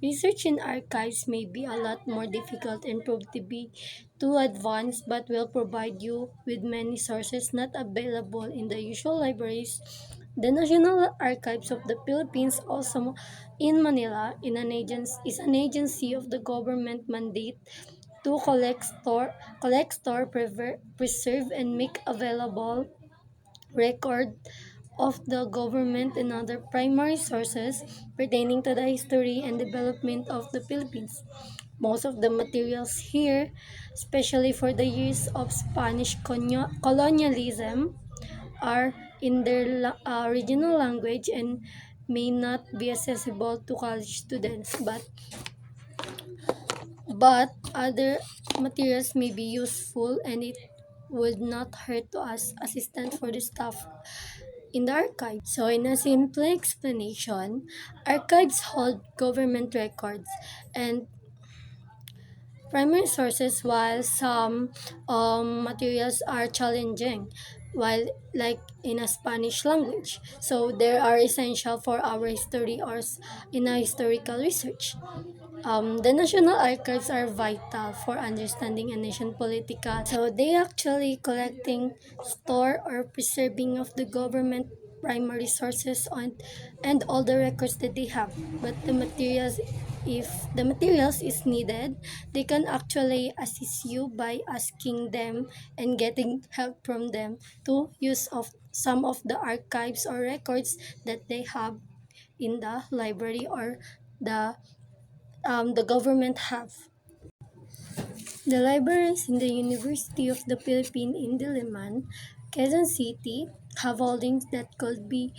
Research in archives may be a lot more difficult and prove to be too advanced, but will provide you with many sources not available in the usual libraries. The National Archives of the Philippines, also in Manila, is an agency of the government mandate to preserve, and make available record of the government and other primary sources pertaining to the history and development of the Philippines. Most of the materials here, especially for the years of Spanish colonialism, are in their original language and may not be accessible to college students, but other materials may be useful, and it would not hurt to ask assistant for the staff in the archive. So, in a simple explanation, archives hold government records and primary sources, while some materials are challenging, while like in a Spanish language. So, they are essential for our history or in a historical research. The National Archives are vital for understanding a nation political. So they actually collecting, store, or preserving of the government primary sources on and all the records that they have. But if the materials is needed, they can actually assist you by asking them and getting help from them to use of some of the archives or records that they have in the library or the government have. The libraries in the University of the Philippines in Diliman, Quezon City, have holdings that could be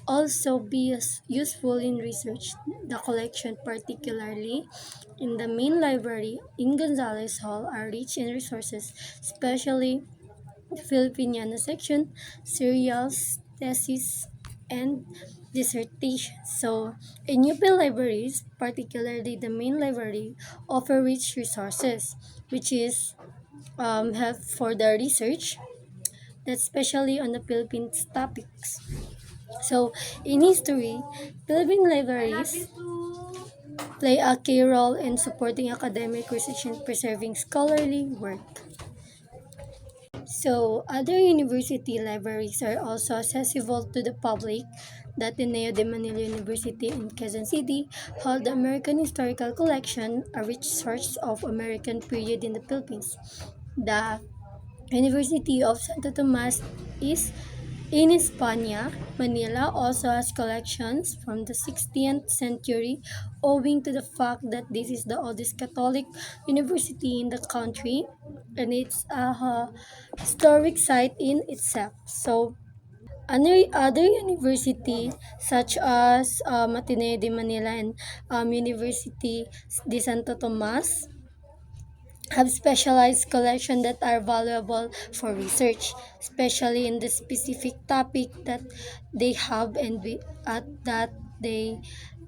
also be useful in research. The collection, particularly in the main library in Gonzales Hall, are rich in resources, especially the Filipiniana section, serials, theses, and dissertations. So, in UP libraries, particularly the main library, offer rich resources, which is help for the research, that's especially on the Philippines topics. So, in history, Philippine libraries play a key role in supporting academic research and preserving scholarly work. So, other university libraries are also accessible to the public. The Ateneo de Manila University in Quezon City hold the American Historical Collection, a rich source of American period in the Philippines. The University of Santo Tomas is in España. Manila also has collections from the 16th century, owing to the fact that this is the oldest Catholic university in the country, and it's a historic site in itself. So, other universities such as Ateneo de Manila and University de Santo Tomas have specialized collections that are valuable for research, especially in the specific topic that they have and they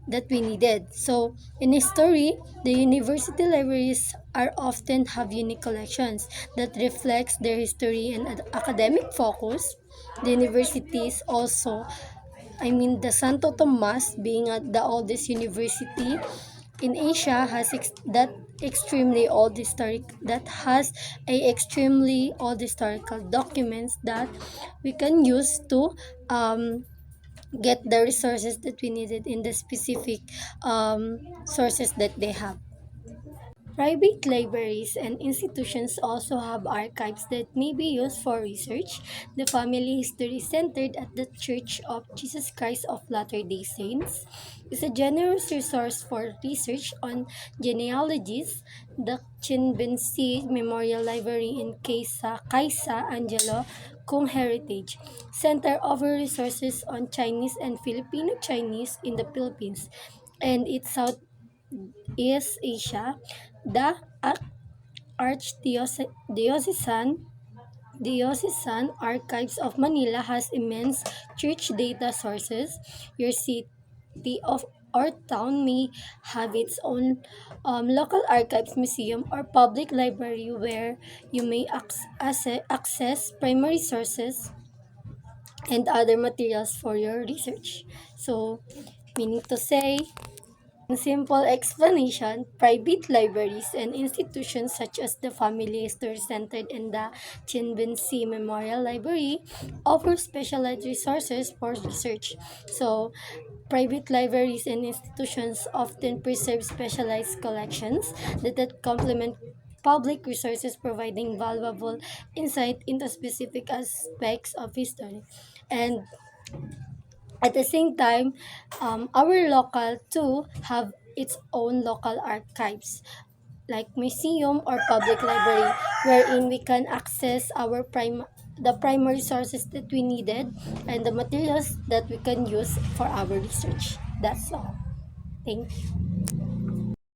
that we needed. So, in history, the university libraries are often have unique collections that reflects their history and academic focus. The universities also, the Santo Tomas, being the oldest university in Asia, that extremely old historic that has a extremely old historical documents that we can use to um, get the resources that we needed in the specific sources that they have. Private libraries and institutions also have archives that may be used for research. The Family History Centered at the Church of Jesus Christ of Latter-day Saints is a generous resource for research on genealogies. The Chinbensi Memorial Library in Kaisa Angelo Kung Heritage Center offers resources on Chinese and Filipino Chinese in the Philippines and its Southeast Asia. The Archdiocesan Diocesan Archives of Manila has immense church data sources. Your city of or town may have its own local archives museum or public library where you may access primary sources and other materials for your research. So, meaning to say, In simple explanation, private libraries and institutions such as the Family History Center and the Chinbensi Memorial Library offer specialized resources for research. So, private libraries and institutions often preserve specialized collections that complement public resources, providing valuable insight into specific aspects of history. And at the same time, our local too have its own local archives, like museum or public library, wherein we can access the primary sources that we needed and the materials that we can use for our research. That's all. Thank you.